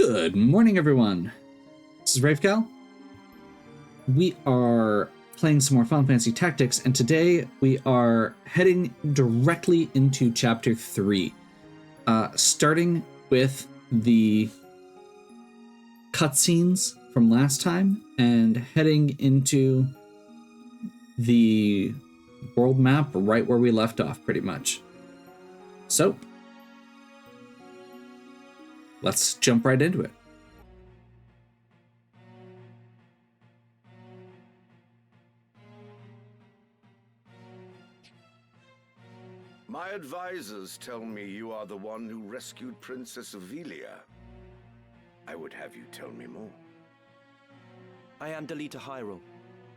Good morning, everyone. This is Rafegal. We are playing some more Final Fantasy Tactics, and today we are heading directly into Chapter 3, starting with the cutscenes from last time and heading into the world map right where we left off, pretty much. So, let's jump right into it. My advisors tell me you are the one who rescued Princess Ivalice. I would have you tell me more. I am Delita Hyrule,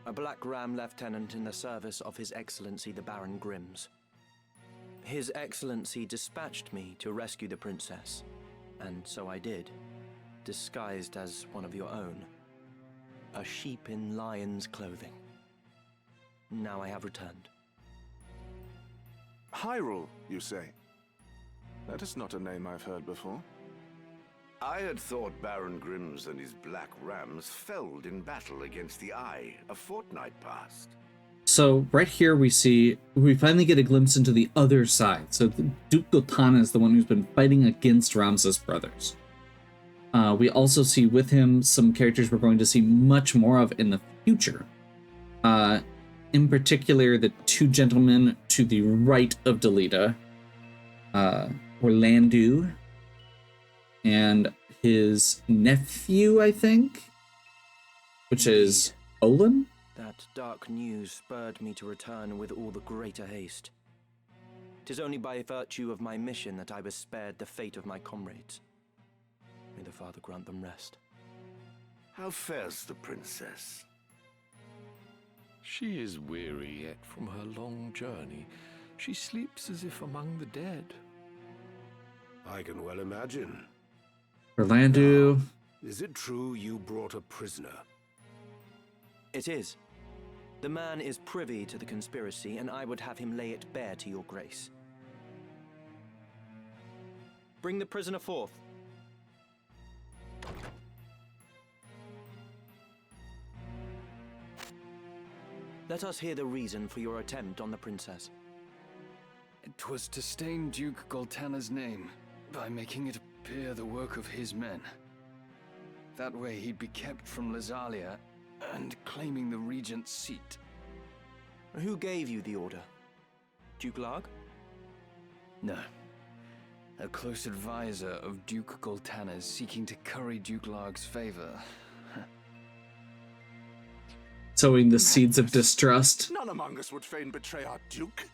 a Black Ram lieutenant in the service of His Excellency the Baron Grimm's. His Excellency dispatched me to rescue the princess, and so I did, disguised as one of your own. A sheep in lion's clothing. Now I have returned. Hyrule, you say? That is not a name I've heard before. I had thought Baron Grimm's and his Black Rams felled in battle against the Eye a fortnight past. So right here we finally get a glimpse into the other side. So Duke Goltana is the one who's been fighting against Ramses' brothers. We also see with him some characters we're going to see much more of in the future. In particular, the two gentlemen to the right of Delita, Orlando, and his nephew, I think, which is Olin. That dark news spurred me to return with all the greater haste. 'Tis only by virtue of my mission that I was spared the fate of my comrades. May the Father grant them rest. How fares the princess? She is weary yet from her long journey. She sleeps as if among the dead. I can well imagine. Orlando. Now, is it true you brought a prisoner? It is. The man is privy to the conspiracy, and I would have him lay it bare to your grace. Bring the prisoner forth. Let us hear the reason for your attempt on the princess. It was to stain Duke Goltana's name by making it appear the work of his men. That way he'd be kept from Lazalia and claiming the regent's seat. Who gave you the order? Duke Larg? No. A close advisor of Duke Goltana's seeking to curry Duke Larg's favor. Sowing the seeds of distrust. None among us would fain betray our Duke.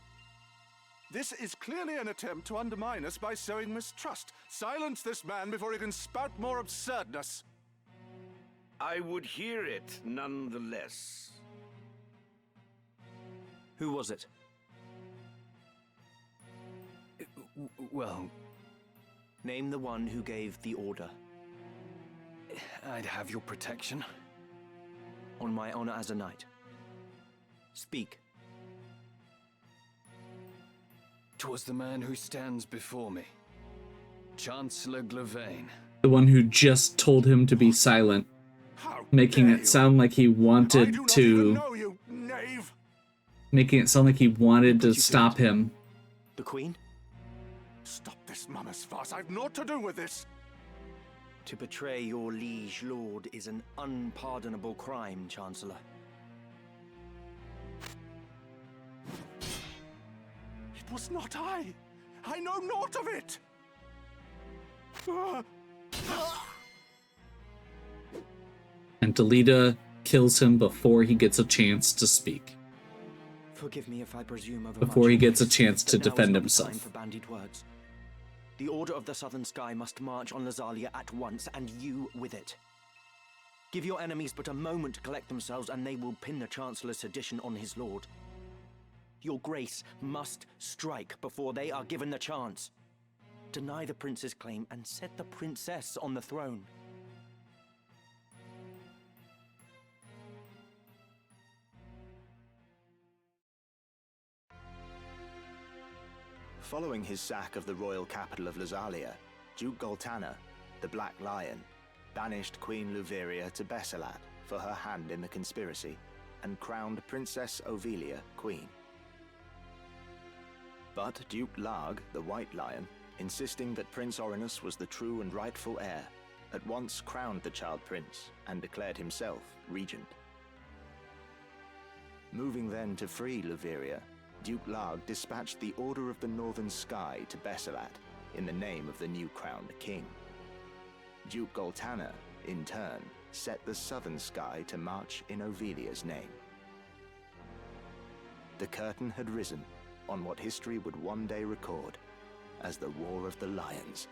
This is clearly an attempt to undermine us by sowing mistrust. Silence this man before he can spout more absurdness. I would hear it nonetheless. Who was it? Well, name the one who gave the order. I'd have your protection. On my honor as a knight. Speak. 'Twas the man who stands before me. Chancellor Glavain. The one who just told him to be silent, making it sound like he wanted to. You knave. Making it sound like he wanted to stop him. The Queen? Stop this mama's farce. I've naught to do with this. To betray your liege lord is an unpardonable crime, Chancellor. It was not I. I know naught of it. And Delita kills him before he gets a chance to speak. Forgive me if I presume over Before much he gets a but chance to now is defend not himself. time for bandied words. The Order of the Southern Sky must march on Lazalia at once, and you with it. Give your enemies but a moment to collect themselves, and they will pin the Chancellor's sedition on his lord. Your grace must strike before they are given the chance. Deny the prince's claim and set the princess on the throne. Following his sack of the royal capital of Lazalia, Duke Goltana, the Black Lion, banished Queen Luveria to Besselat for her hand in the conspiracy, and crowned Princess Ovilia queen. But Duke Larg, the White Lion, insisting that Prince Orranus was the true and rightful heir, at once crowned the child prince and declared himself regent. Moving then to free Luveria, Duke Larg dispatched the Order of the Northern Sky to Besselat in the name of the new crowned king. Duke Goltana, in turn, set the Southern Sky to march in Ovilia's name. The curtain had risen on what history would one day record as the War of the Lions.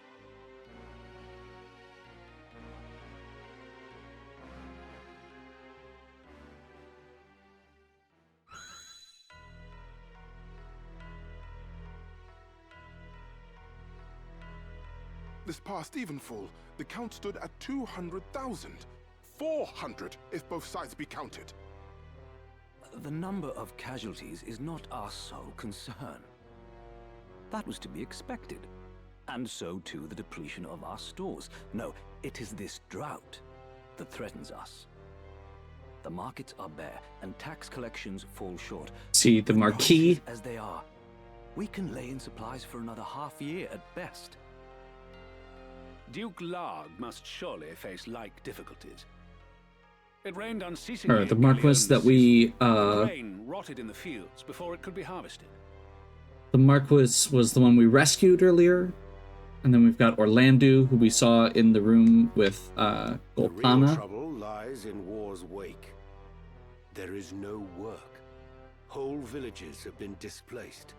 This past evenfall, the count stood at 200,000. 400 if both sides be counted. The number of casualties is not our sole concern. That was to be expected. And so too the depletion of our stores. No, it is this drought that threatens us. The markets are bare, and tax collections fall short. See, the Marquis... As they are, we can lay in supplies for another half year at best. Duke Larg must surely face like difficulties. It rained unceasingly. The Marquis that we grain rotted in the fields before it could be harvested. The Marquis was the one we rescued earlier, and then we've got Orlando, who we saw in the room with The real Goltana. trouble lies in war's wake. There is no work. Whole villages have been displaced.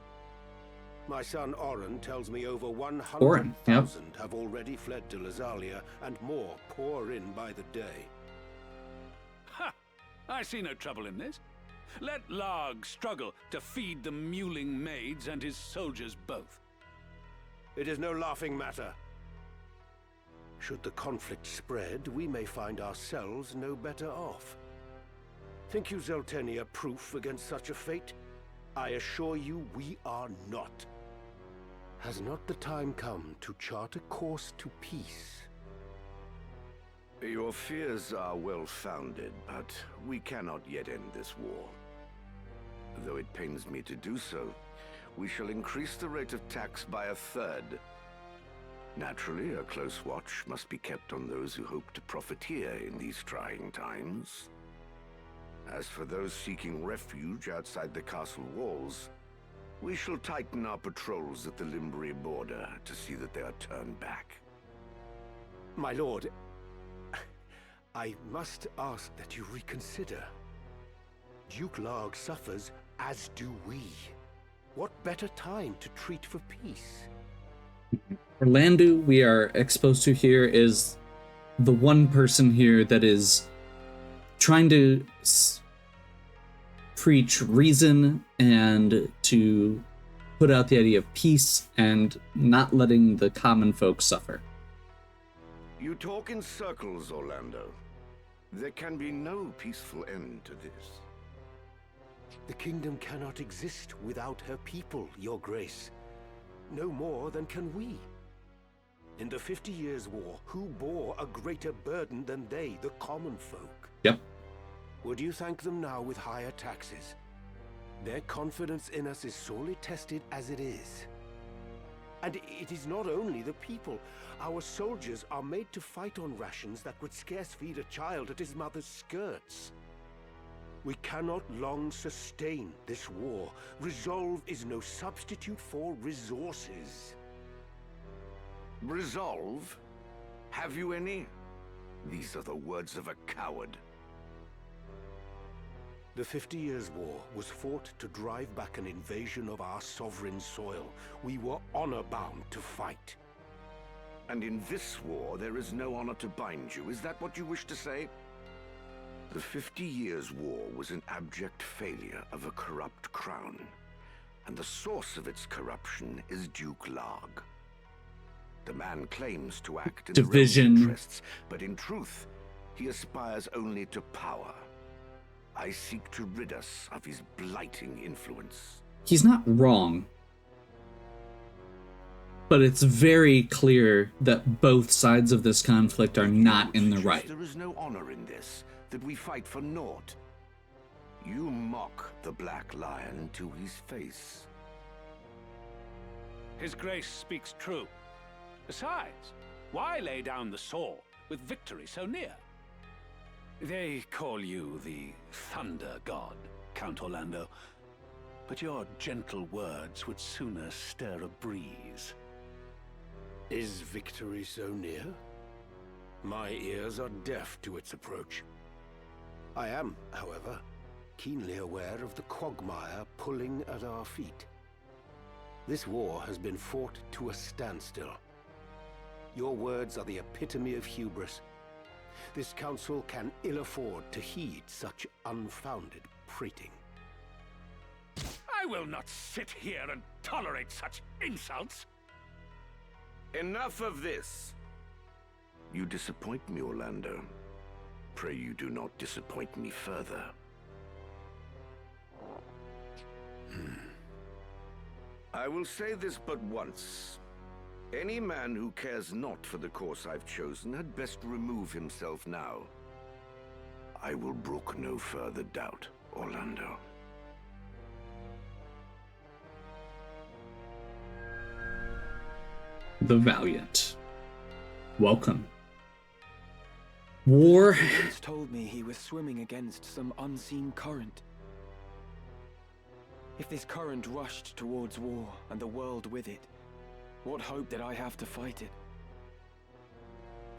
My son Orran tells me over 100,000 have already fled to Lazalia, and more pour in by the day. Ha! I see no trouble in this. Let Larg struggle to feed the mewling maids and his soldiers both. It is no laughing matter. Should the conflict spread, we may find ourselves no better off. Think you Zeltenia proof against such a fate? I assure you we are not. Has not the time come to chart a course to peace? Your fears are well-founded, but we cannot yet end this war. Though it pains me to do so, we shall increase the rate of tax by 1/3. Naturally, a close watch must be kept on those who hope to profiteer in these trying times. As for those seeking refuge outside the castle walls, we shall tighten our patrols at the Limbri border to see that they are turned back. My lord, I must ask that you reconsider. Duke Larg suffers, as do we. What better time to treat for peace? Orlando, we are exposed to here, is the one person here that is trying to preach reason and to put out the idea of peace and not letting the common folk suffer. You talk in circles, Orlando. There can be no peaceful end to this. The kingdom cannot exist without her people, your grace. No more than can we. In the 50 Years' War, who bore a greater burden than they, the common folk? Yep. Would you thank them now with higher taxes? Their confidence in us is sorely tested as it is. And it is not only the people. Our soldiers are made to fight on rations that would scarce feed a child at his mother's skirts. We cannot long sustain this war. Resolve is no substitute for resources. Resolve? Have you any? These are the words of a coward. The 50 Years' War was fought to drive back an invasion of our sovereign soil. We were honor-bound to fight. And in this war, there is no honor to bind you. Is that what you wish to say? The 50 Years' War was an abject failure of a corrupt crown. And the source of its corruption is Duke Larg. The man claims to act in Division. the realm's interests, but in truth, he aspires only to power. I seek to rid us of his blighting influence. He's not wrong. But it's very clear that both sides of this conflict are not in the right. There is no honor in this, that we fight for naught. You mock the Black Lion to his face. His Grace speaks true. Besides, why lay down the sword with victory so near? They call you the Thunder God, Count Orlando, but your gentle words would sooner stir a breeze. Is victory so near? My ears are deaf to its approach. I am, however, keenly aware of the quagmire pulling at our feet. This war has been fought to a standstill. Your words are the epitome of hubris. This council can ill afford to heed such unfounded prating. I will not sit here and tolerate such insults. Enough of this. You disappoint me, Orlando. Pray you do not disappoint me further. I will say this but once. Any man who cares not for the course I've chosen had best remove himself now. I will brook no further doubt, Orlando. The Valiant. Welcome. War. He once told me he was swimming against some unseen current. If this current rushed towards war, and the world with it, what hope did I have to fight it?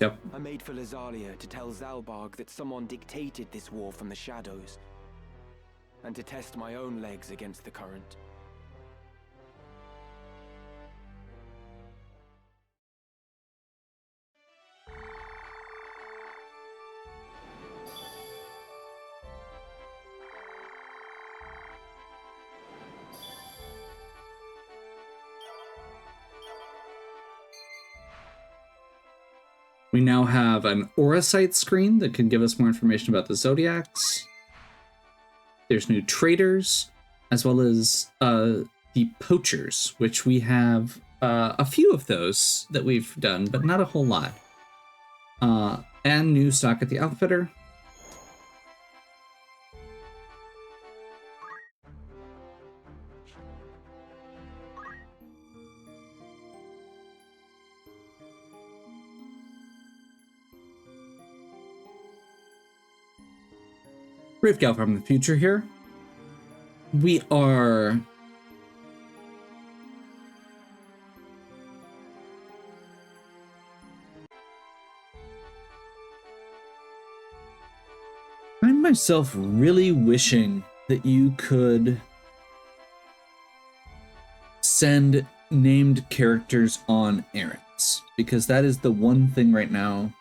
Yep. I made for Lazalia to tell Zalbarg that someone dictated this war from the shadows, and to test my own legs against the current. We now have an aura sight screen that can give us more information about the Zodiacs. There's new traders, as well as the poachers, which we have a few of those that we've done, but not a whole lot. And new stock at the outfitter. Rivgal from the future here. We are I find myself really wishing that you could send named characters on errands, because that is the one thing right now.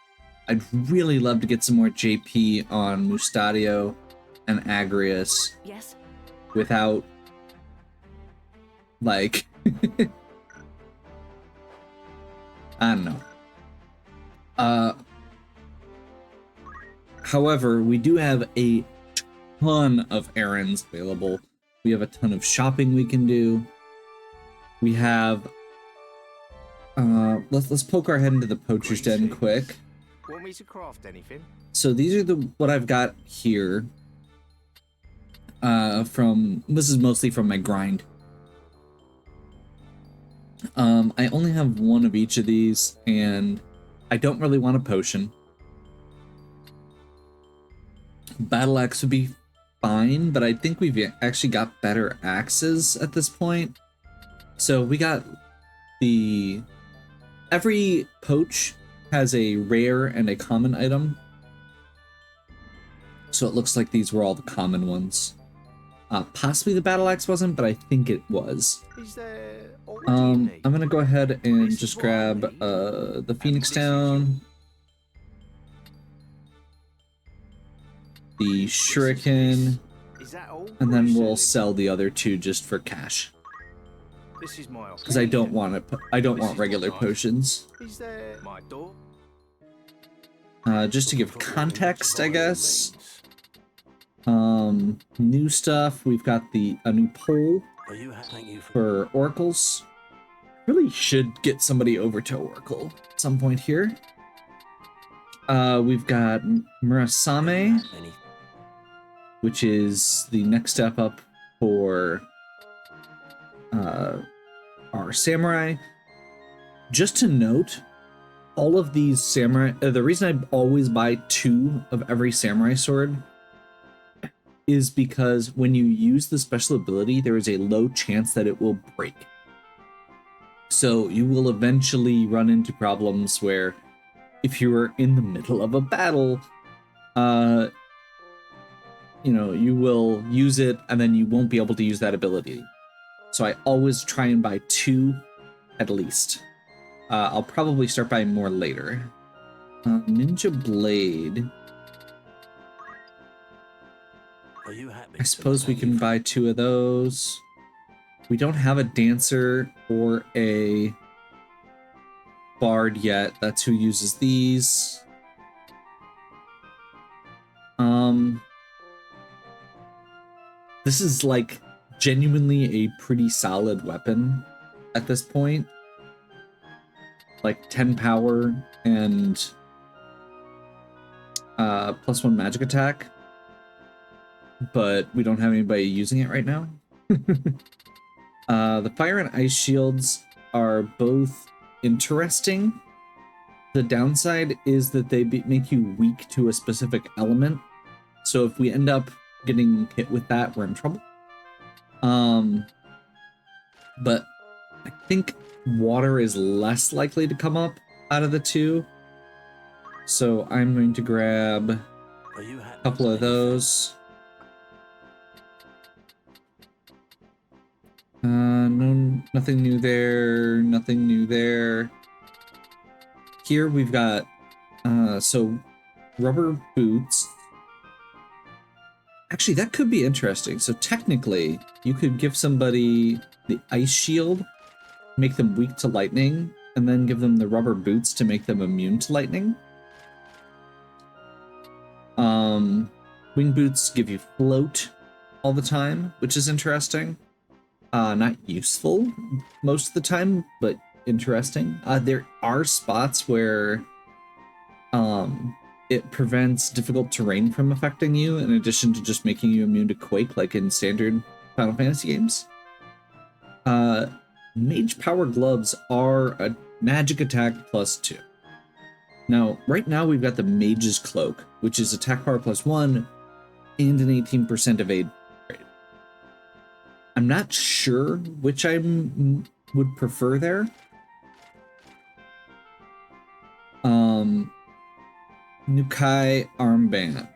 I'd really love to get some more JP on Mustadio and Agrius. Yes. Without, like, I don't know. However, we do have a ton of errands available. We have a ton of shopping we can do. We have, let's poke our head into the poacher's den quick. Want me to craft anything? So these are what I've got here. This is mostly from my grind. I only have one of each of these, and I don't really want a potion. Battle axe would be fine, but I think we've actually got better axes at this point. So we got every poach has a rare and a common item. So it looks like these were all the common ones. Possibly the battle axe wasn't, but I think it was. I'm gonna go ahead and just grab the Phoenix Town, the Shuriken, and then we'll sell the other two just for cash. Because I don't want it. I don't want regular potions. Just to give context, I guess. New stuff. We've got a new pole for oracles. Really should get somebody over to Oracle at some point here. We've got Murasame, which is the next step up for our samurai. Just to note, all of these samurai, the reason I always buy 2 of every samurai sword is because when you use the special ability, there is a low chance that it will break. So you will eventually run into problems where if you are in the middle of a battle, you will use it and then you won't be able to use that ability. So I always try and buy 2 at least. I'll probably start buying more later. Ninja Blade. I suppose we can buy 2 of those. We don't have a dancer or a bard yet. That's who uses these. This is like genuinely a pretty solid weapon at this point. Like 10 power and +1 magic attack. But we don't have anybody using it right now. The fire and ice shields are both interesting. The downside is that they make you weak to a specific element. So if we end up getting hit with that, we're in trouble. But I think water is less likely to come up out of the 2. So I'm going to grab a couple of those. No, nothing new there. Nothing new there. Here we've got, so rubber boots. Actually, that could be interesting. So technically, you could give somebody the ice shield, make them weak to lightning, and then give them the rubber boots to make them immune to lightning. Wing boots give you float all the time, which is interesting. Not useful most of the time, but interesting. There are spots where it prevents difficult terrain from affecting you, in addition to just making you immune to quake, like in standard Final Fantasy games. Mage power gloves are a magic attack +2. Now, right now we've got the Mage's Cloak, which is attack power +1 and an 18% evade rate. I'm not sure which I would prefer there. Nukai Armband.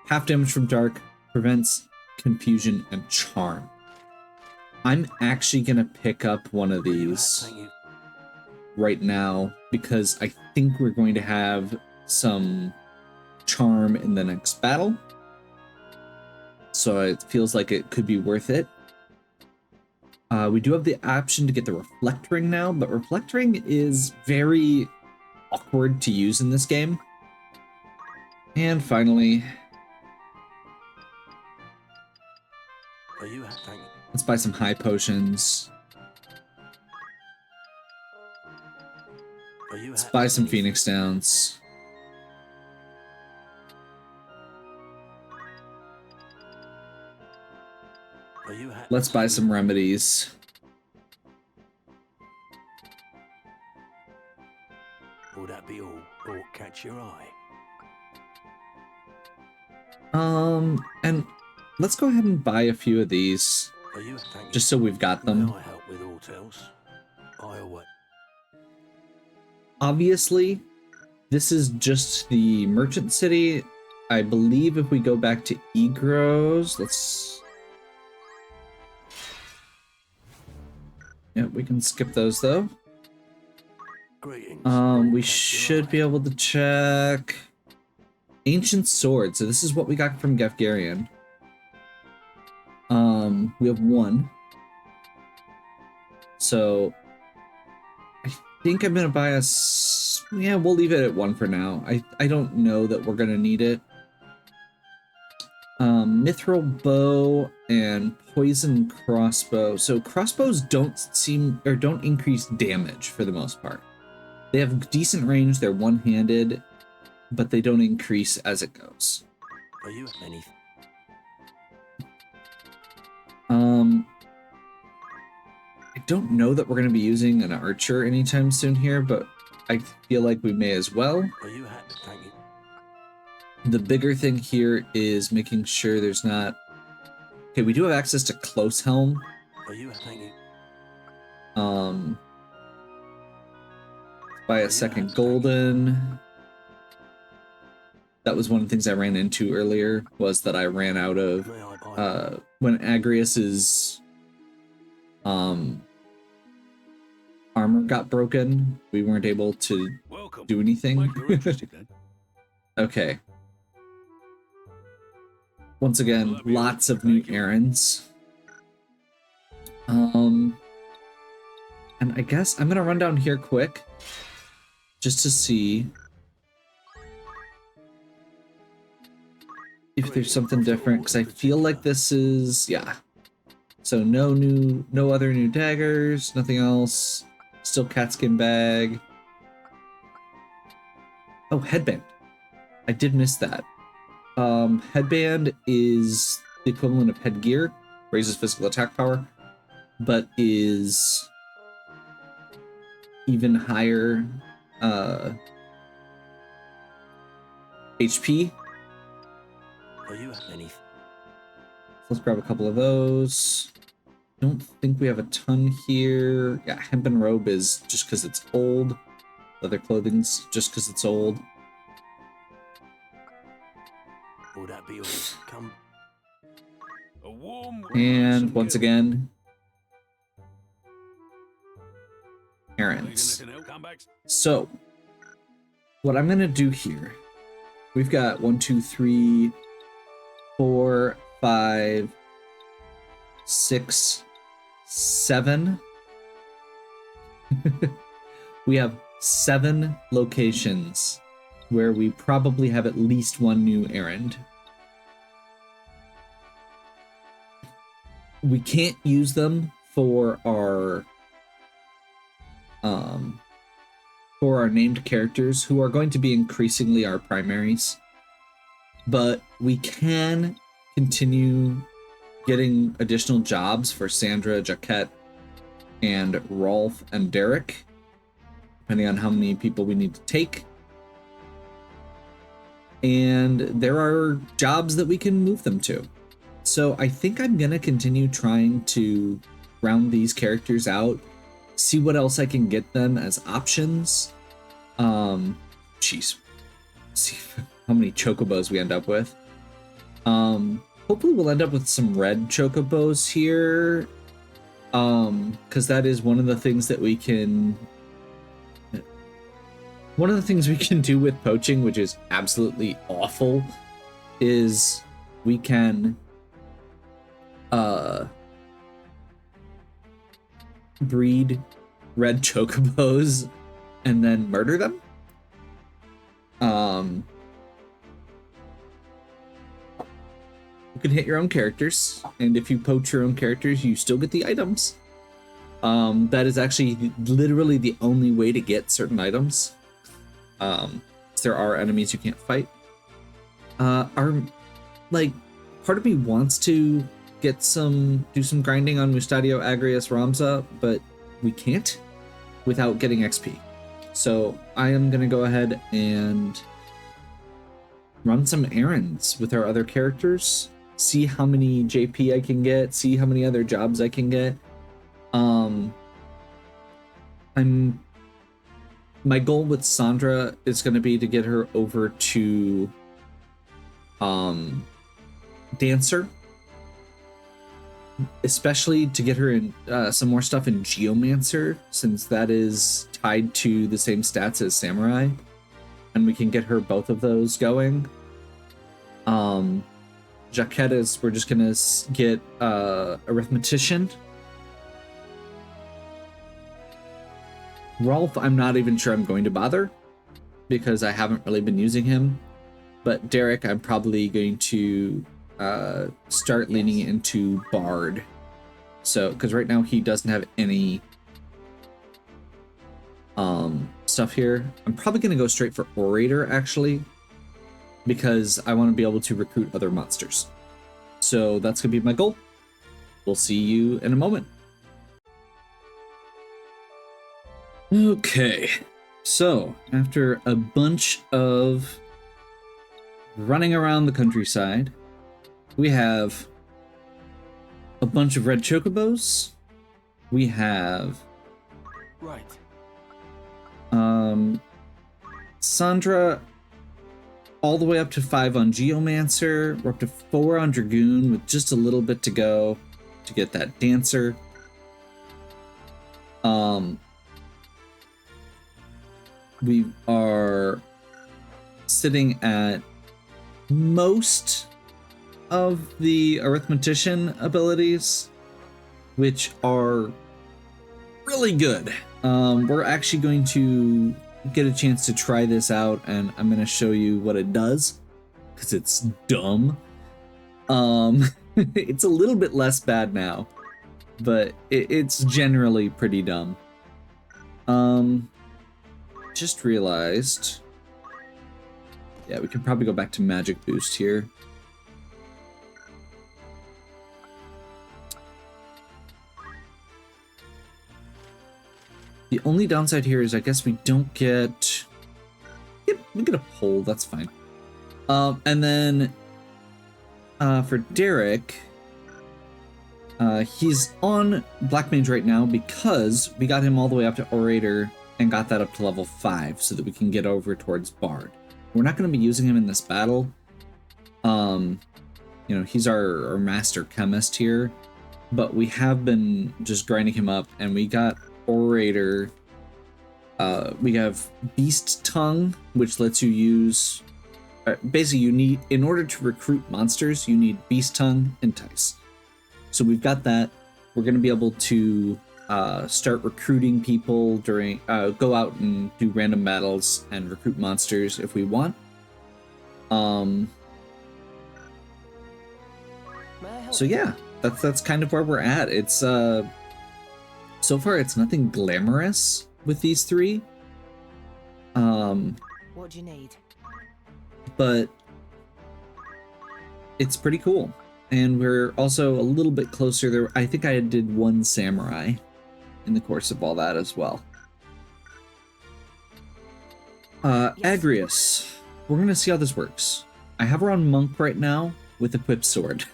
Half damage from dark, prevents confusion and charm. I'm actually gonna pick up one of these right now because I think we're going to have some charm in the next battle. So it feels like it could be worth it. We do have the option to get the Reflect Ring now, but Reflect Ring is very awkward to use in this game. And finally, let's buy some high potions. Let's buy some Phoenix Downs. Let's buy some remedies. Will that be all, or catch your eye? And let's go ahead and buy a few of these, just so we've got them. I help with aught else? I away. Obviously, this is just the merchant city. I believe if we go back to Egros, let's... Yeah, we can skip those though. We should be able to check Ancient Sword. So this is what we got from Gefgarian. We have 1. So I think I'm gonna buy us. Yeah, we'll leave it at 1 for now. I don't know that we're gonna need it. mithril bow and poison crossbow. So crossbows don't increase damage for the most part. They have decent range, they're one-handed, but they don't increase as it goes. Are you any? I don't know that we're going to be using an archer anytime soon here, but I feel like we may as well. Are you happy? Thank you. The bigger thing here is making sure there's not... Okay, we do have access to close helm. Are you happy? Buy a second golden. That was one of the things I ran into earlier, was that I ran out of... when Agrius's armor got broken, we weren't able to do anything. Okay. Once again, lots of new errands. And I guess I'm gonna run down here quick, just to see if there's something different, because I feel like this is, yeah. So no other new daggers, nothing else. Still catskin bag. Oh, headband. I did miss that. Headband is the equivalent of headgear, raises physical attack power, but is even higher HP. Are you any? Let's grab a couple of those. Don't think we have a ton here. Yeah, hempen robe is just because it's old. Leather clothing's just because it's old. Would that be all? Come. And once again, errands. So, what I'm gonna do here, we've got 1, 2, 3, 4, 5, 6, 7. We have 7 locations where we probably have at least one new errand. We can't use them for our named characters, who are going to be increasingly our primaries, but we can continue getting additional jobs for Sandra, Jaquette, and Rolf and Derek, depending on how many people we need to take. And there are jobs that we can move them to. So I think I'm gonna continue trying to round these characters out, see what else I can get them as options. Jeez, see how many chocobos we end up with. Hopefully we'll end up with some red chocobos here, because that is one of the things that we can... One of the things we can do with poaching, which is absolutely awful, is we can breed red chocobos and then murder them. You can hit your own characters, and if you poach your own characters, you still get the items. That is actually literally the only way to get certain items. There are enemies you can't fight. Part of me wants to do some grinding on Mustadio, Agrius, Ramza, but we can't without getting XP. So I am gonna go ahead and run some errands with our other characters, see how many JP I can get, see how many other jobs I can get. My goal with Sandra is going to be to get her over to Dancer, especially to get her in some more stuff in Geomancer, since that is tied to the same stats as Samurai, and we can get her both of those going. Jaquette is, we're just going to get Arithmetician. Rolf, I'm not even sure I'm going to bother, because I haven't really been using him. But Derek, I'm probably going to start leaning into Bard. So, because right now he doesn't have any stuff here. I'm probably going to go straight for Orator, actually, because I want to be able to recruit other monsters. So that's going to be my goal. We'll see you in a moment. Okay, so after a bunch of running around the countryside, we have a bunch of red chocobos. We have Sandra all the way up to 5 on Geomancer. We're up to 4 on Dragoon with just a little bit to go to get that Dancer. We are sitting at most of the Arithmetician abilities, which are really good. We're actually going to get a chance to try this out, and I'm going to show you what it does, because it's dumb. It's a little bit less bad now, but it's generally pretty dumb. Just realized, yeah, we could probably go back to Magic Boost here. The only downside here is I guess we don't get... Yep, we get a pole, that's fine. And then for Derek, he's on Black Mage right now because we got him all the way up to Orator and got that up to level 5 so that we can get over towards Bard. We're not going to be using him in this battle. You know, he's our master chemist here, but we have been just grinding him up, and we got Orator. We have Beast Tongue, which lets you use... basically, you need, in order to recruit monsters, you need Beast Tongue and Entice. So we've got that. We're going to be able to start recruiting people during... go out and do random battles and recruit monsters if we want. So yeah, that's kind of where we're at. It's so far it's nothing glamorous with these three. What do you need? But it's pretty cool. And we're also a little bit closer there. I think I did 1 samurai in the course of all that as well. Agrius. We're gonna see how this works. I have her on Monk right now with Equipped Sword.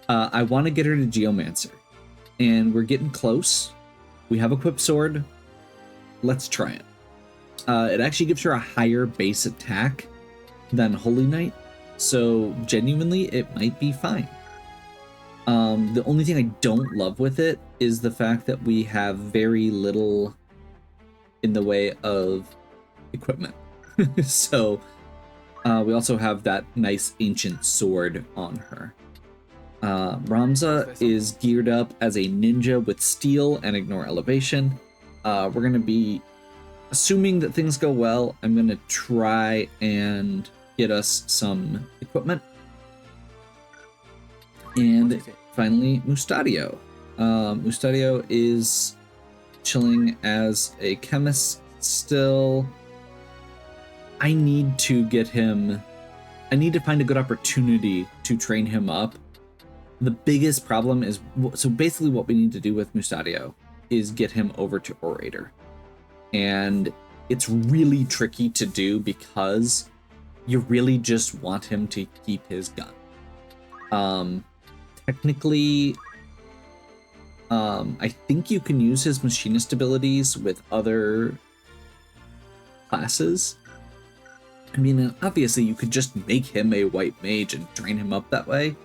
I want to get her to Geomancer, and we're getting close. We have Equipped Sword. Let's try it. It actually gives her a higher base attack than Holy Knight, so genuinely it might be fine. The only thing I don't love with it is the fact that we have very little in the way of equipment. So we also have that nice ancient sword on her. Ramza is geared up as a ninja with steel and ignore elevation. We're going to be, assuming that things go well, I'm going to try and get us some equipment. And finally, Mustadio. Mustadio is chilling as a chemist still. I need to get him... I need to find a good opportunity to train him up. The biggest problem is... So basically what we need to do with Mustadio is get him over to Orator. And it's really tricky to do because you really just want him to keep his gun. Technically, I think you can use his machinist abilities with other classes. I mean, obviously you could just make him a white mage and train him up that way.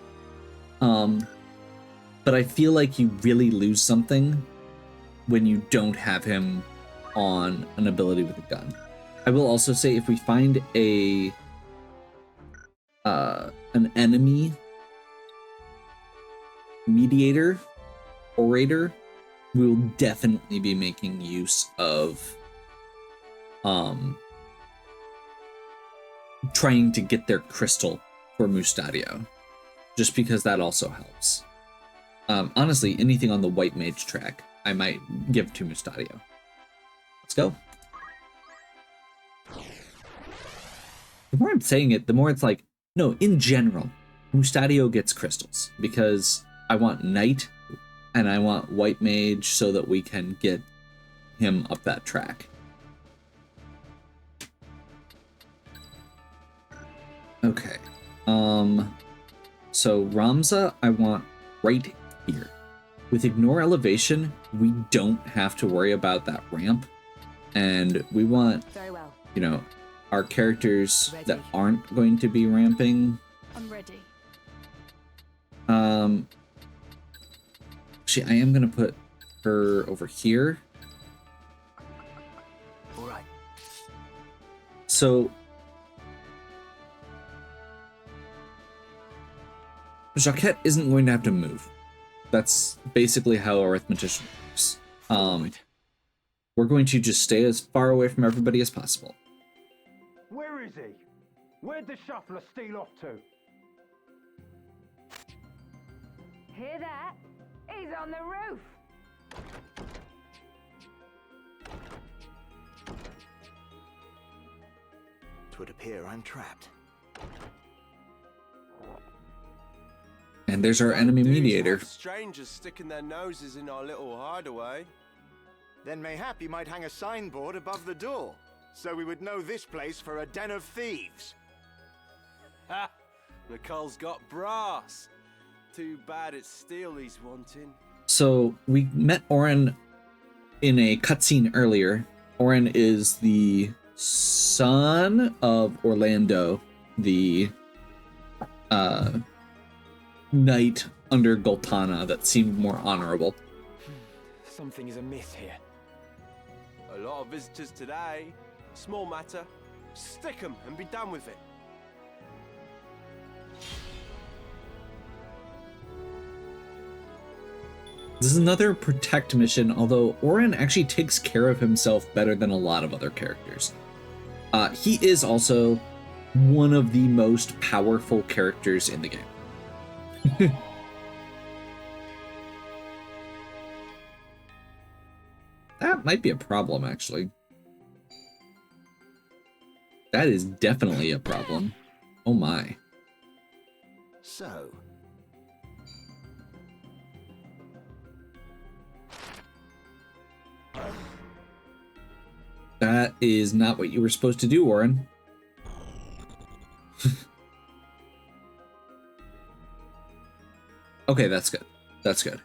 But I feel like you really lose something when you don't have him on an ability with a gun. I will also say if we find an enemy mediator, orator, we will definitely be making use of trying to get their crystal for Mustadio. just because that also helps. Honestly, anything on the white mage track, I might give to Mustadio. Let's go. The more I'm saying it, the more it's like, no, in general, Mustadio gets crystals because I want Knight and I want White Mage so that we can get him up that track. Okay. So Ramza, I want right here. With Ignore Elevation, we don't have to worry about that ramp. And we want, you know, our characters that aren't going to be ramping. I'm ready. Actually, I am going to put her over here. All right. So Jaquette isn't going to have to move. That's basically how arithmetic works. We're going to just stay as far away from everybody as possible. Where is he? Where'd the shuffler steal off to? Hear that? He's on the roof. Twould appear I'm trapped. And there's our enemy mediator. Strangers sticking their noses in our little hideaway. Then mayhap you might hang a signboard above the door, so we would know this place for a den of thieves. Ha! Nicole's got brass. Too bad it's steel he's wanting. So we met Orran in a cutscene earlier. Orran is the son of Orlando, the knight under Gultana that seemed more honorable. Something is amiss here. A lot of visitors today. Small matter. Stick 'em and be done with it. This is another protect mission, although Orran actually takes care of himself better than a lot of other characters. He is also one of the most powerful characters in the game. That might be a problem, actually. That is definitely a problem. Oh my. So, that is not what you were supposed to do, Orran. Okay, that's good. That's good.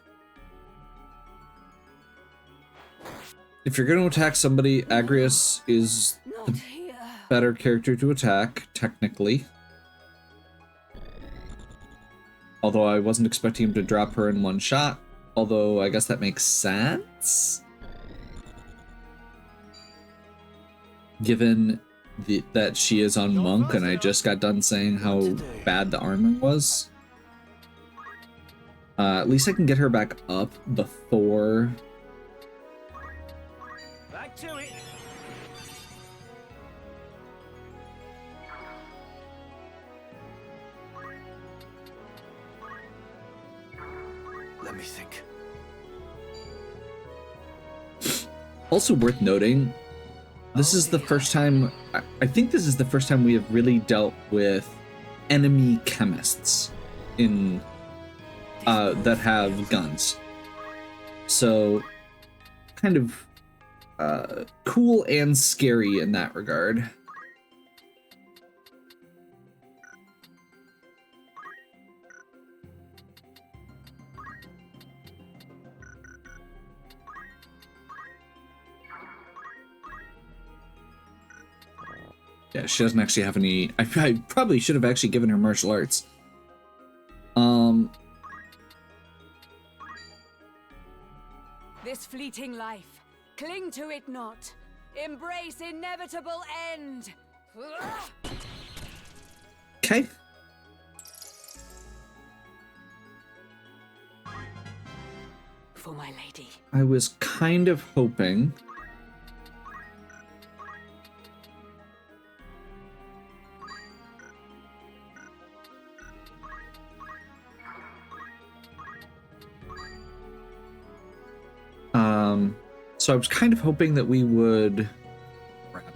If you're going to attack somebody, Agrias is the better character to attack, technically. Although I wasn't expecting him to drop her in one shot. Although I guess that makes sense. Given that she is on Monk and I just got done saying how bad the armor was. At least I can get her back up before... Back to it. Let me think. Also worth noting, this is the first time, I think this is the first time we have really dealt with enemy chemists in that have guns. So kind of cool and scary in that regard. Yeah, she doesn't actually have any... I probably should have actually given her martial arts. This fleeting life, cling to it not. Embrace inevitable end. Okay. For my lady. I was kind of hoping... So I was kind of hoping that we would...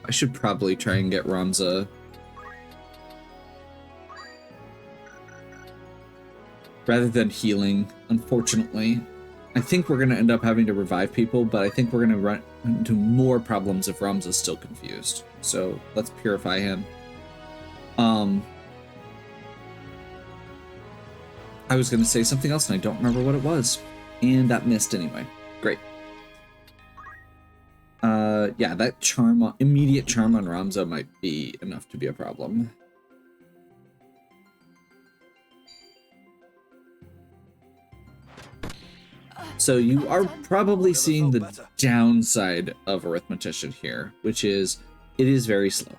I should probably try and get Ramza. Rather than healing, unfortunately. I think we're going to end up having to revive people, but I think we're going to run into more problems if Ramza's still confused. So let's purify him. I was going to say something else and I don't remember what it was. And that missed anyway. Great. Yeah, that charm, immediate charm on Ramza might be enough to be a problem. So you are probably seeing the downside of Arithmetician here, which is it is very slow.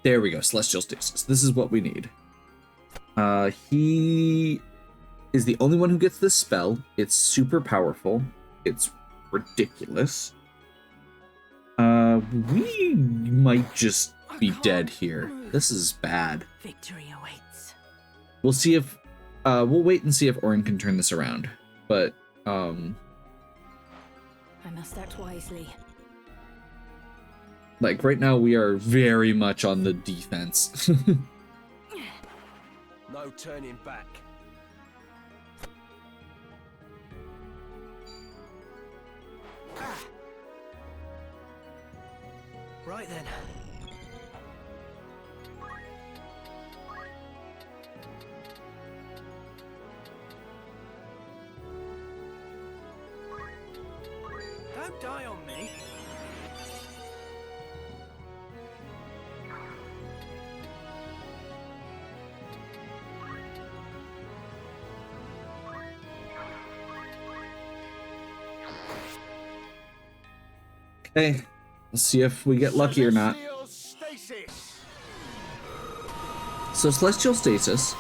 There we go, Celestial Stasis. This is what we need. He is the only one who gets this spell. It's super powerful. It's ridiculous. We might just be dead here. This is bad. Victory awaits. We'll see if we'll wait and see if Orran can turn this around. But I must act wisely. Like right now we are very much on the defense. No turning back. Right then. Don't die on me. Okay, let's see if we get lucky or not. So Celestial Stasis.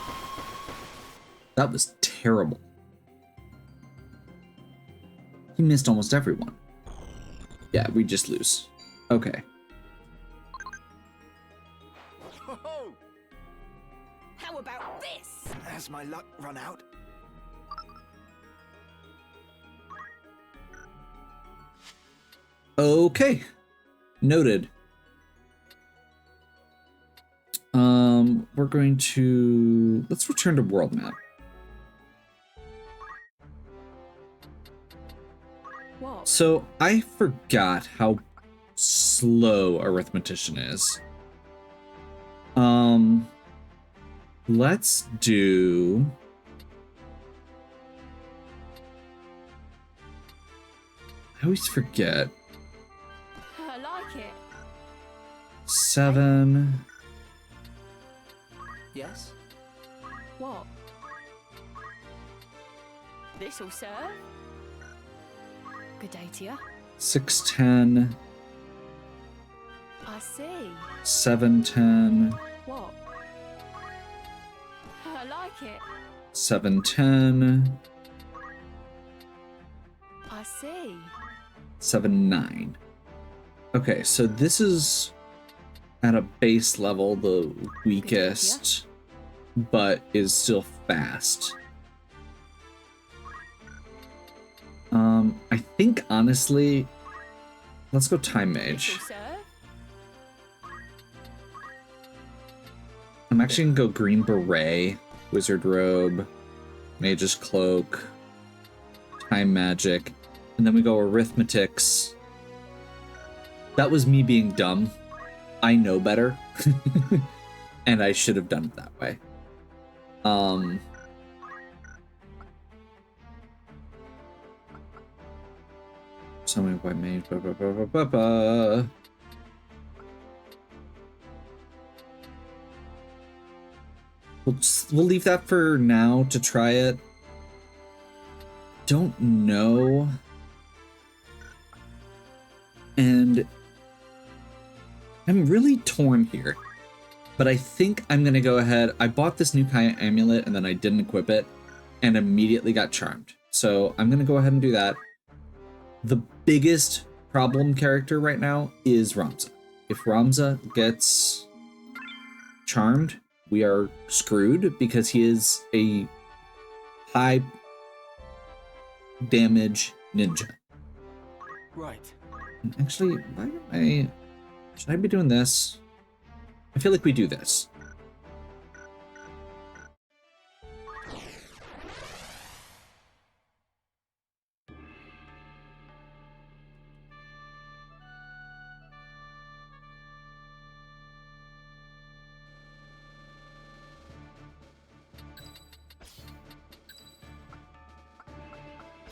That was terrible. He missed almost everyone. Yeah, we just lose. Okay. How about this? Has my luck run out? Okay. Noted. We're going to... Let's return to world map. What? So, I forgot how slow Arithmetician is. Let's do... I always forget. I like it. 7... Yes? What? This'll serve? Good day to you. 610, I see. 710, What? I like it. 710, I see. 79. Okay, so this is at a base level the weakest, but is still fast. I think honestly, let's go Time Mage. This'll serve? I'm actually gonna go Green Beret, Wizard Robe, Mage's Cloak, Time Magic, and then we go Arithmetics. That was me being dumb. I know better. And I should have done it that way. Something by Mage. We'll leave that for now to try it. Don't know. And I'm really torn here. But I think I'm going to go ahead. I bought this new Kaya amulet and then I didn't equip it and immediately got charmed. So I'm going to go ahead and do that. The biggest problem character right now is Ramza. If Ramza gets charmed, we are screwed because he is a high damage ninja. Right. Actually, why am I... Should I be doing this? I feel like we do this.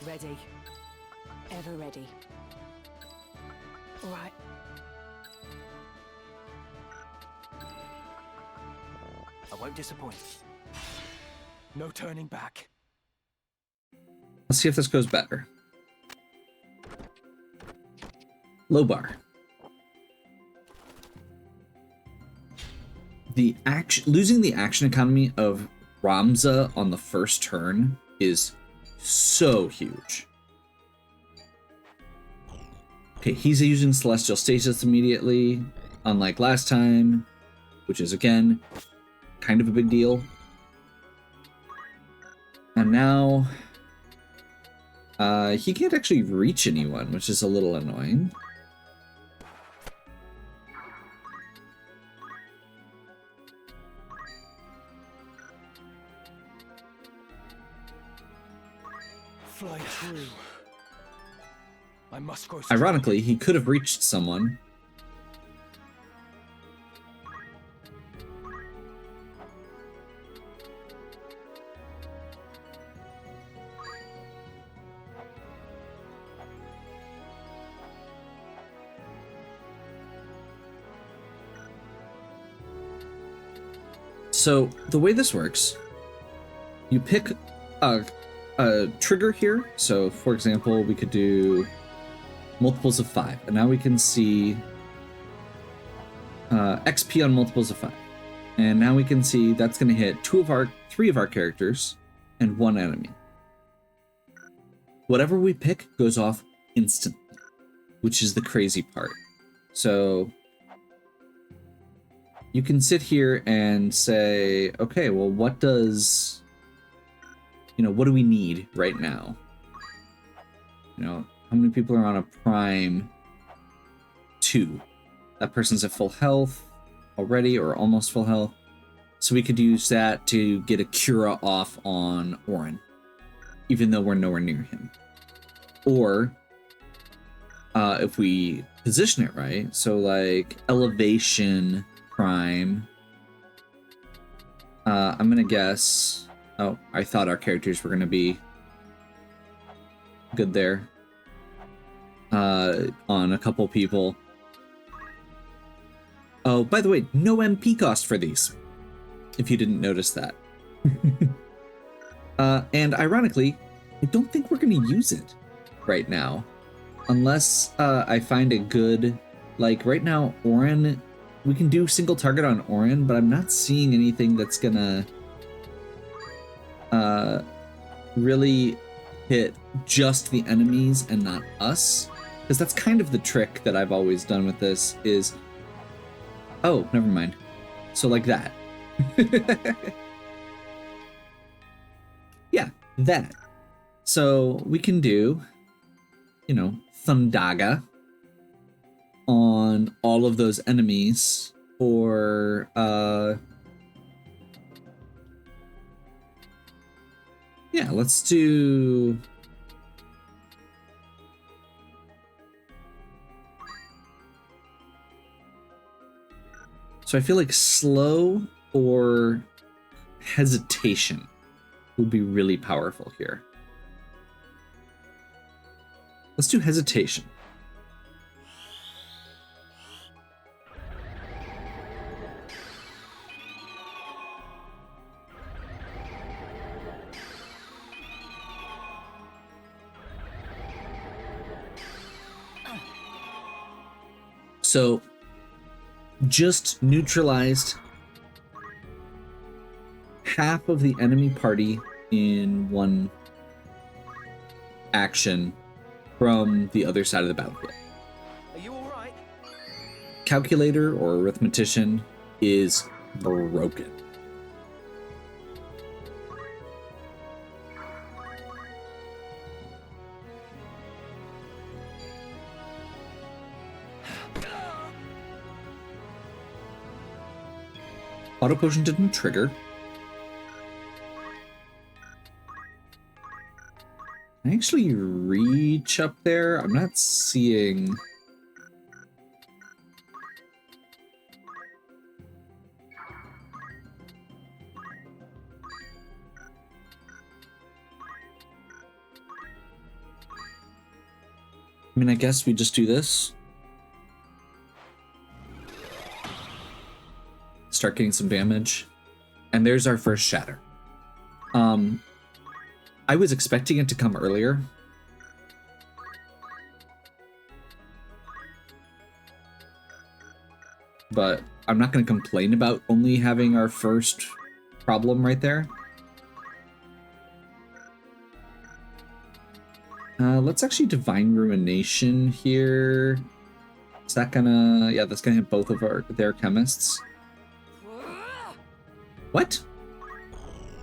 Ready. Ever ready. All right. I won't disappoint. No turning back. Let's see if this goes better. Low bar. Losing the action economy of Ramza on the first turn is so huge. Okay, he's using Celestial Stasis immediately, unlike last time, which is, again, kind of a big deal. And now, he can't actually reach anyone, which is a little annoying. Fly true. I must grow strong. Ironically, he could have reached someone. So the way this works, you pick a trigger here. So for example, we could do multiples of 5, and now we can see XP on multiples of 5. And now we can see that's going to hit 3 of our characters and 1 enemy. Whatever we pick goes off instantly, which is the crazy part. So you can sit here and say, okay, well, what do we need right now? How many people are on a prime 2? That person's at full health already, or almost full health. So we could use that to get a Cura off on Orran, even though we're nowhere near him. Or if we position it right, so like elevation prime, I'm gonna guess. Oh, I thought our characters were gonna be good there. On a couple people. Oh, by the way, no MP cost for these, if you didn't notice that. And ironically, I don't think we're going to use it right now. Unless I find a good... Like, right now, Orran... We can do single target on Orran, but I'm not seeing anything that's going to really hit just the enemies and not us. Because that's kind of the trick that I've always done with this is... Oh, never mind. So like that. Yeah, that. So we can do, Thundaga on all of those enemies, or yeah, let's do... So I feel like slow or hesitation would be really powerful here. Let's do hesitation. So just neutralized half of the enemy party in one action from the other side of the battlefield. Are you all right? Calculator or arithmetician is broken. Auto potion didn't trigger. Can I actually reach up there? I'm not seeing... I mean, I guess we just do this. Start getting some damage. And there's our first shatter. I was expecting it to come earlier. But I'm not going to complain about only having our first problem right there. Let's actually Divine Ruination here. Is that gonna... Yeah, that's gonna hit both of their chemists. What?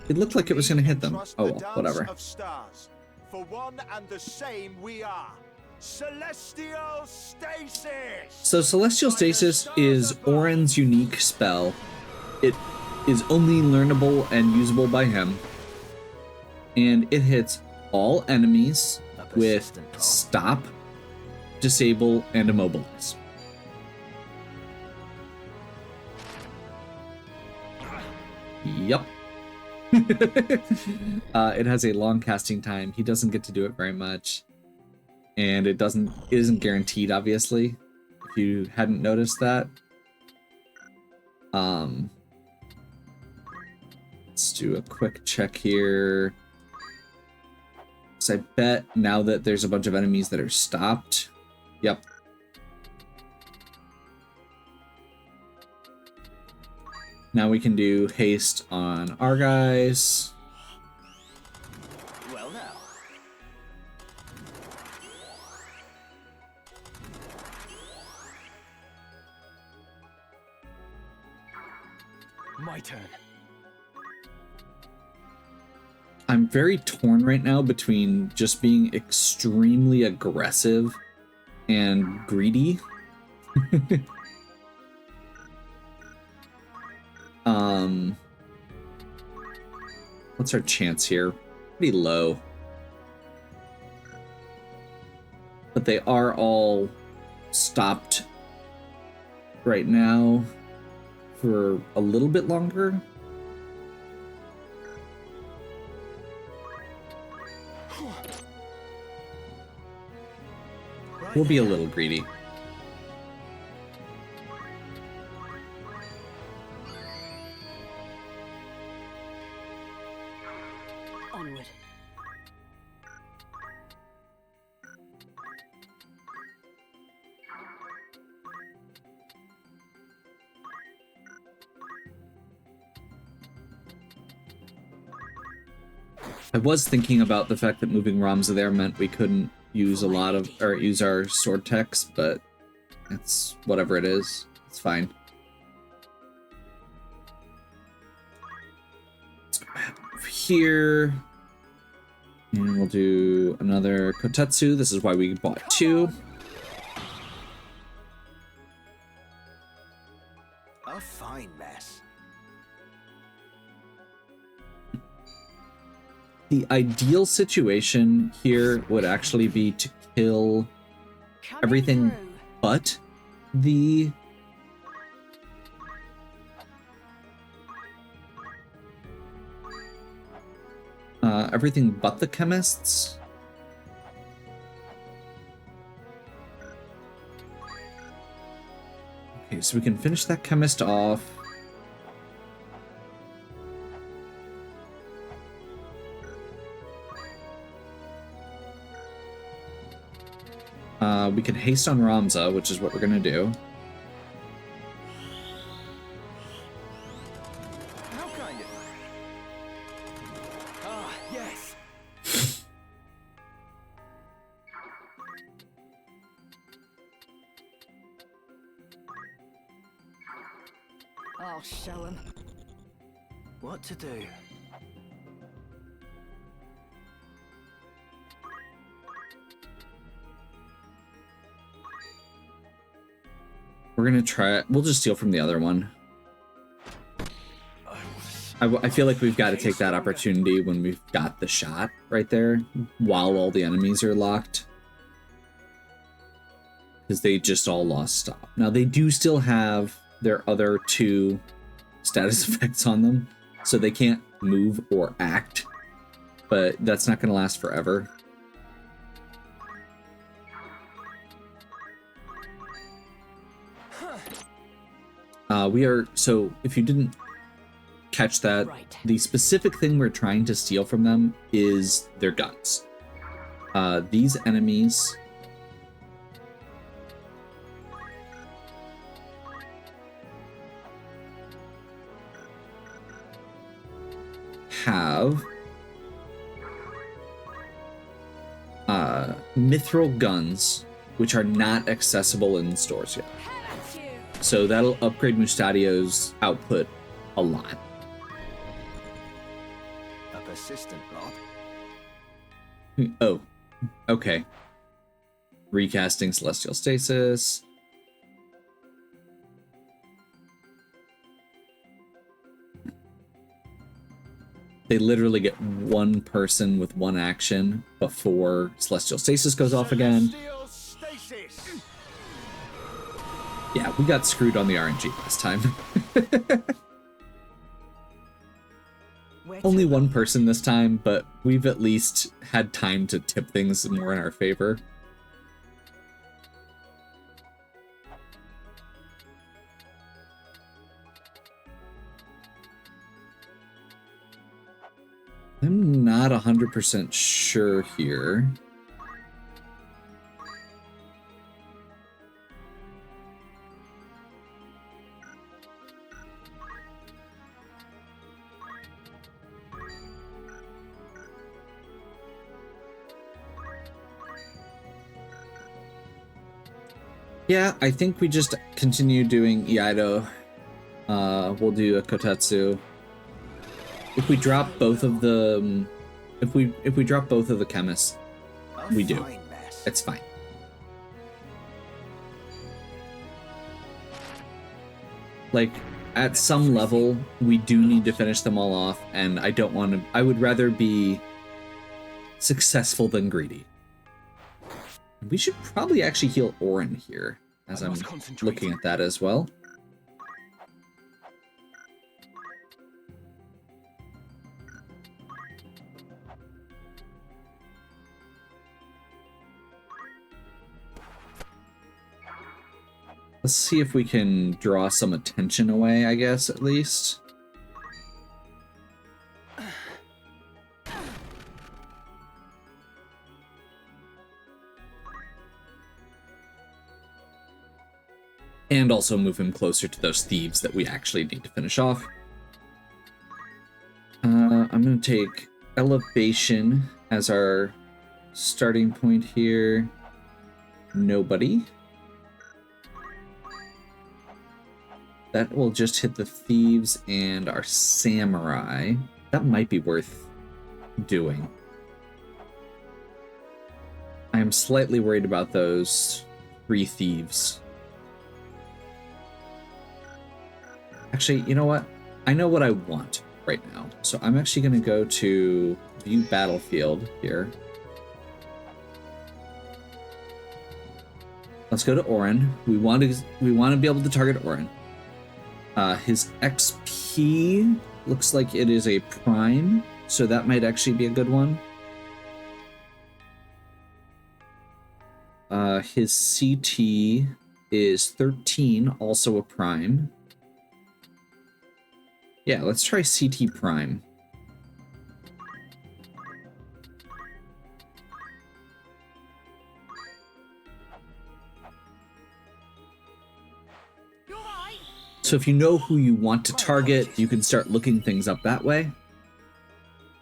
It looked like it was gonna hit them. Oh, well, whatever. Of stars. For one and the same we are. Celestial Stasis! So Celestial Stasis is Orran's unique spell. It is only learnable and usable by him. And it hits all enemies with Stop, Disable, and Immobilize. Yup. It has a long casting time. He doesn't get to do it very much. And it isn't guaranteed, obviously, if you hadn't noticed that. Let's do a quick check here. So I bet now that there's a bunch of enemies that are stopped. Yep. Now we can do haste on our guys. Well now. My turn. I'm very torn right now between just being extremely aggressive and greedy. What's our chance here? Pretty low. But they are all stopped right now for a little bit longer. We'll be a little greedy. Onward. I was thinking about the fact that moving Ramza there meant we couldn't use a lot of, or use our sword techs, but it's whatever it is. It's fine. Let's go back over here. And we'll do another Kotetsu. This is why we bought two. A fine mess. The ideal situation here would actually be to kill everything but the everything but the chemists. Okay, so we can finish that chemist off. We can haste on Ramza, which is what we're gonna do. How kind of... Ah, yes. I'll show him. What to do? We're gonna try it. We'll just steal from the other one. I feel like we've got to take that opportunity when we've got the shot right there while all the enemies are locked. Because they just all lost stop. Now they do still have their other 2 status effects on them, so they can't move or act, but that's not going to last forever. So if you didn't catch that, the specific thing we're trying to steal from them is their guns. These enemies have mithril guns, which are not accessible in stores yet. So that'll upgrade Mustadio's output a lot. A persistent lot. Oh, okay. Recasting Celestial Stasis. They literally get 1 person with 1 action before Celestial Stasis goes off again. Yeah, we got screwed on the RNG last time. Only 1 person this time, but we've at least had time to tip things more in our favor. I'm not 100% sure here. Yeah, I think we just continue doing Iaido. We'll do a Kotetsu. If we drop both of the, if we drop both of the chemists, we do. It's fine. Like, at some level, we do need to finish them all off, and I don't want to. I would rather be successful than greedy. We should probably actually heal Orran here, as I'm looking at that as well. Let's see if we can draw some attention away, I guess, at least. And also move him closer to those thieves that we actually need to finish off. I'm going to take Elevation as our starting point here. Nobody. That will just hit the thieves and our samurai. That might be worth doing. I am slightly worried about those 3 thieves. Actually, you know what? I know what I want right now. So I'm actually going to go to View Battlefield here. Let's go to Orran. We want to be able to target Orran. His XP looks like it is a prime, so that might actually be a good one. His CT is 13, also a prime. Yeah, let's try CT prime. So if you know who you want to target, you can start looking things up that way.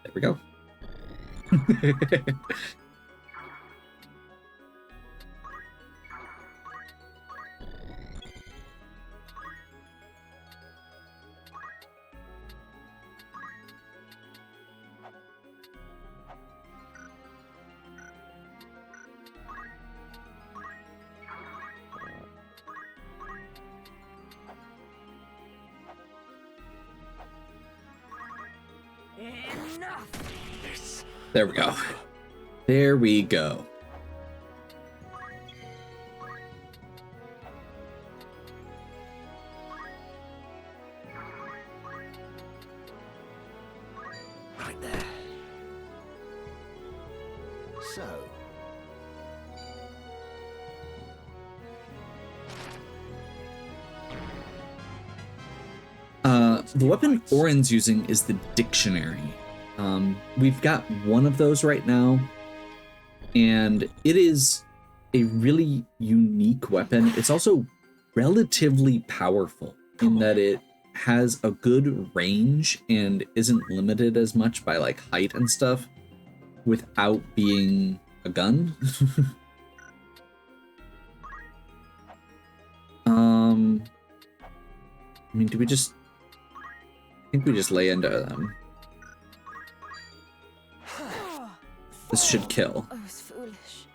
There we go. Enough. There we go. There we go. Right there. So. The weapon Orran's using is the dictionary. We've got one of those right now, and it is a really unique weapon. It's also relatively powerful in that it has a good range and isn't limited as much by like height and stuff without being a gun. I mean, do we just... I think we just lay into them. This should kill. I was foolish.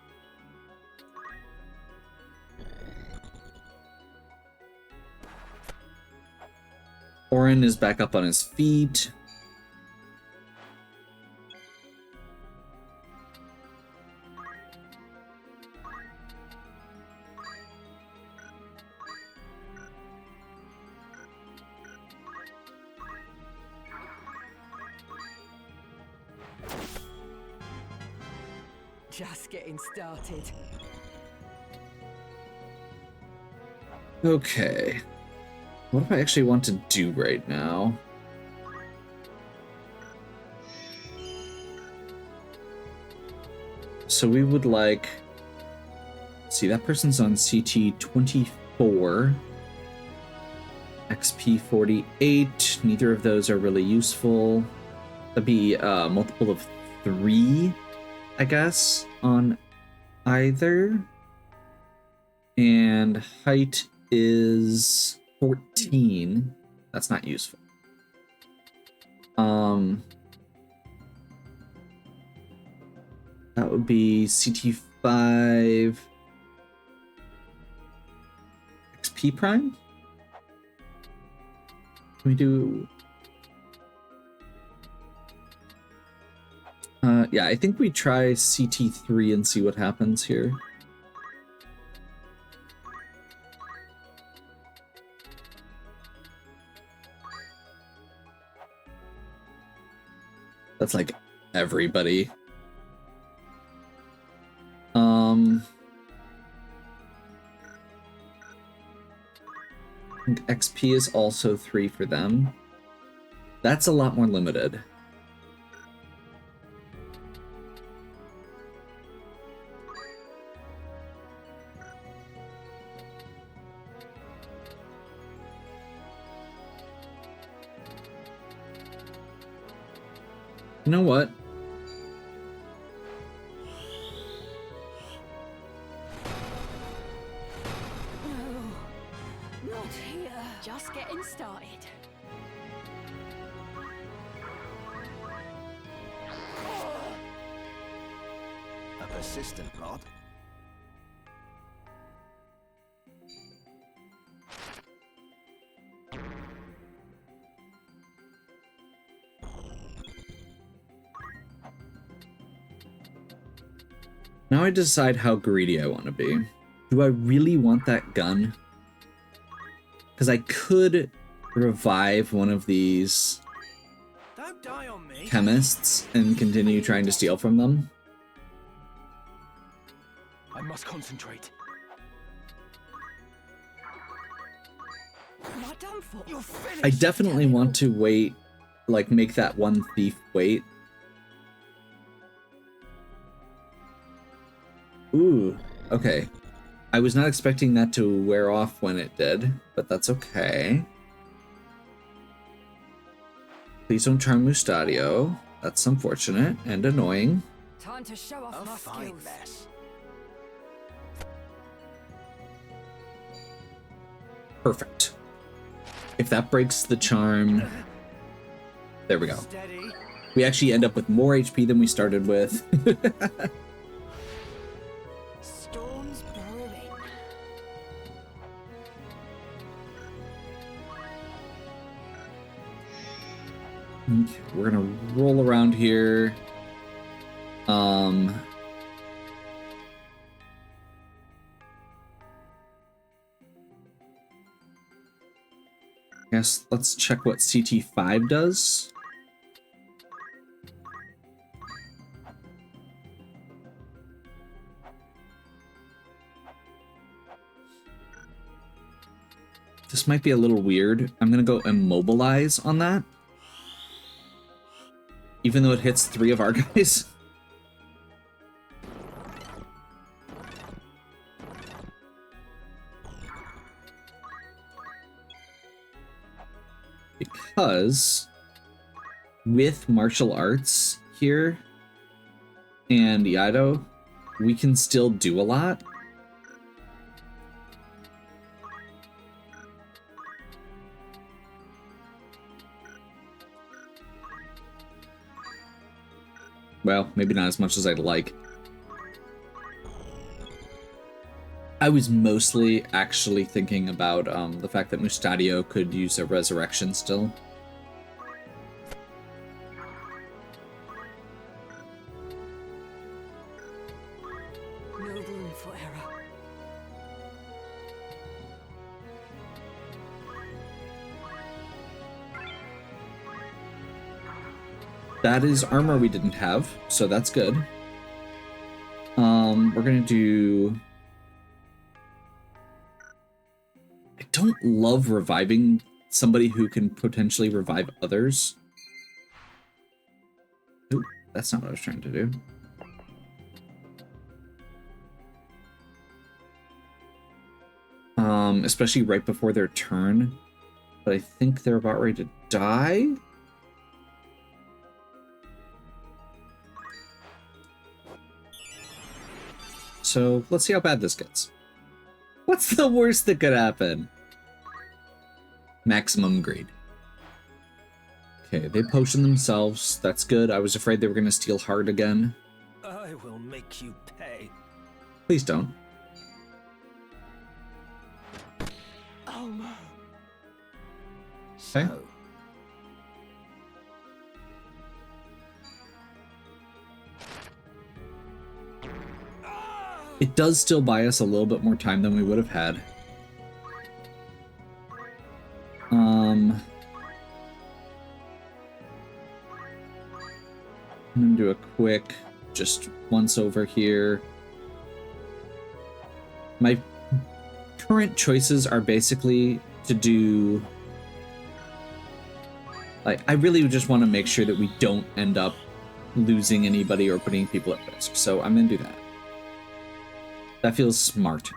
Orran is back up on his feet. Just getting started. Okay. What do I actually want to do right now? So we would like... See, that person's on CT 24. XP 48. Neither of those are really useful. That'd be a multiple of 3, I guess, on either. And height is 14. That's not useful. That would be CT5 XP prime. Can we do... yeah, I think we try CT3 and see what happens here. That's like everybody. And XP is also 3 for them. That's a lot more limited. You know what? No, not here. Just getting started. A persistent lot. Now I decide how greedy I want to be. Do I really want that gun? Because I could revive one of these Don't die on me. chemists and continue trying to steal from them. I must concentrate. What am I done for? You're finished. I definitely want to wait, like make that one thief wait. Ooh, okay. I was not expecting that to wear off when it did, but that's okay. Please don't charm Mustadio. That's unfortunate and annoying. Time to show off my skills. Mess. Perfect. If that breaks the charm... There we go. Steady. We actually end up with more HP than we started with. Storms brewing. Okay, we're gonna roll around here. Guess let's check what CT5 does. This might be a little weird. I'm gonna go immobilize on that. Even though it hits 3 of our guys. Because with martial arts here and Iaido, we can still do a lot. Well, maybe not as much as I'd like. I was mostly actually thinking about the fact that Mustadio could use a resurrection still. No room for error. That is armor we didn't have, so that's good. We're gonna do... I don't love reviving somebody who can potentially revive others. Ooh, that's not what I was trying to do. Especially right before their turn. But I think they're about ready to die. So let's see how bad this gets. What's the worst that could happen? Maximum greed. Okay, they potion themselves. That's good. I was afraid they were going to steal heart again. I will make you pay. Please don't. Okay. It does still buy us a little bit more time than we would have had. I'm gonna do a quick, just once over here. My current choices are basically to do... Like, I really just want to make sure that we don't end up losing anybody or putting people at risk. So I'm gonna do that. That feels smart.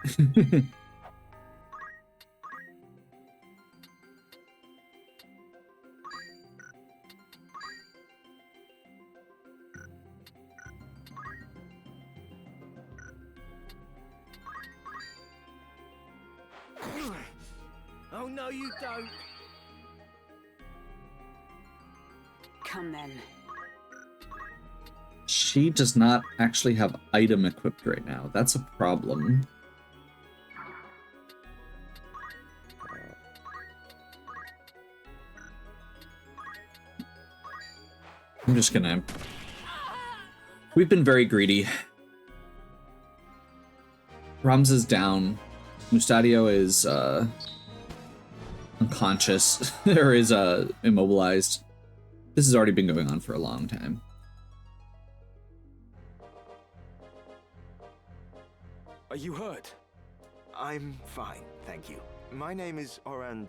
Oh, no, you don't. Come then. She does not actually have item equipped right now. That's a problem. I'm just gonna... We've been very greedy. Ramza's down. Mustadio is unconscious, or is immobilized. This has already been going on for a long time. Are you hurt? I'm fine, thank you. My name is Orran.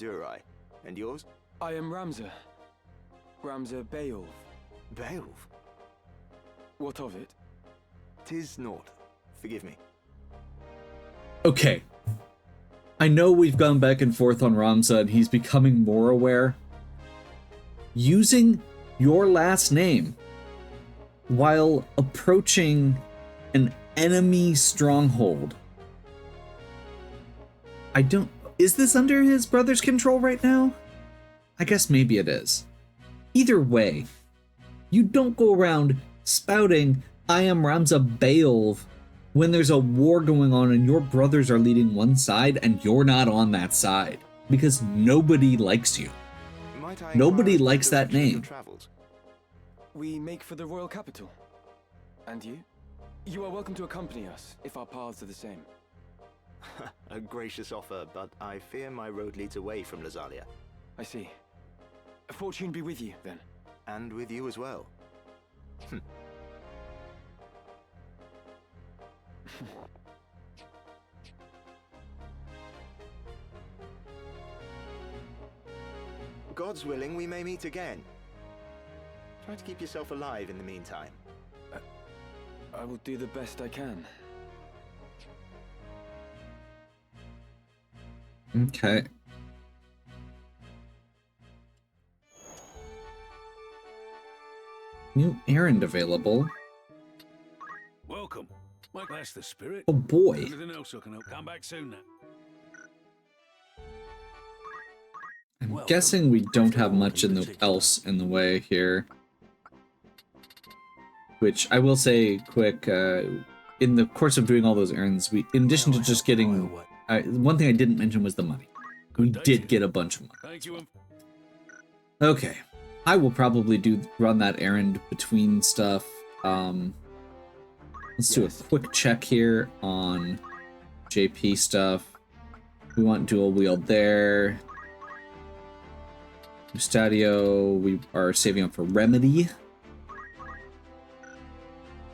And yours? I am Ramza. Ramza Beowulf. Beowulf? What of it? 'Tis naught. Forgive me. Okay. I know we've gone back and forth on Ramza and he's becoming more aware. Using your last name while approaching an enemy stronghold. I don't... Is this under his brother's control right now? I guess maybe it is. Either way, you don't go around spouting, I am Ramza Beowulf, when there's a war going on and your brothers are leading one side and you're not on that side. Because nobody likes you. My Nobody likes that name. Travels? We make for the royal capital. And you? You are welcome to accompany us, if our paths are the same. A gracious offer, but I fear my road leads away from Lazalia. I see. Fortune be with you, then. And with you as well. God's willing, we may meet again. Try to keep yourself alive in the meantime. I will do the best I can. Okay. New errand available. Welcome. Might bless the spirit. Oh boy. Anything else I can help? Come back soon now. I'm guessing we don't have much else in the way here. Which I will say quick, in the course of doing all those errands, we, in addition to just getting, one thing I didn't mention was the money. We did get a bunch of money. Thank you. Okay, I will probably run that errand between stuff. Let's do a quick check here on JP stuff. We want dual wield there. Stadio, we are saving up for Remedy.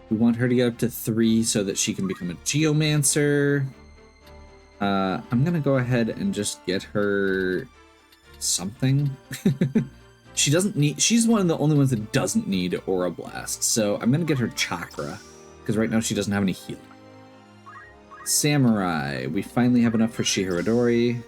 We want her to get up to 3 so that she can become a Geomancer. I'm gonna go ahead and just get her something. She doesn't need, she's one of the only ones that doesn't need Aura Blast. So I'm gonna get her Chakra, because right now she doesn't have any healing. Samurai, we finally have enough for Shirahadori.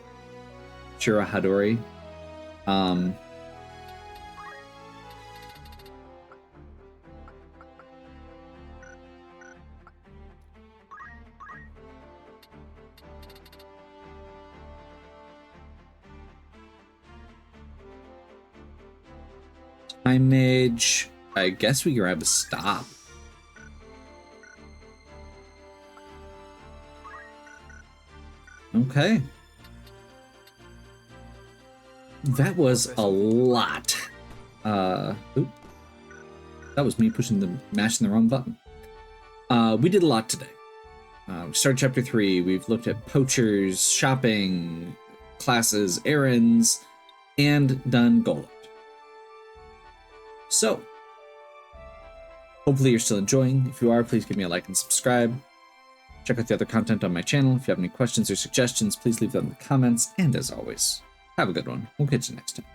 Time Mage, I guess we grab a stop. Okay. That was a lot. Oop. That was me mashing the wrong button. We did a lot today. We started chapter 3. We've looked at poachers, shopping, classes, errands, and done Golem. So, hopefully you're still enjoying. If you are, please give me a like and subscribe. Check out the other content on my channel. If you have any questions or suggestions, please leave them in the comments. And as always, have a good one. We'll catch you next time.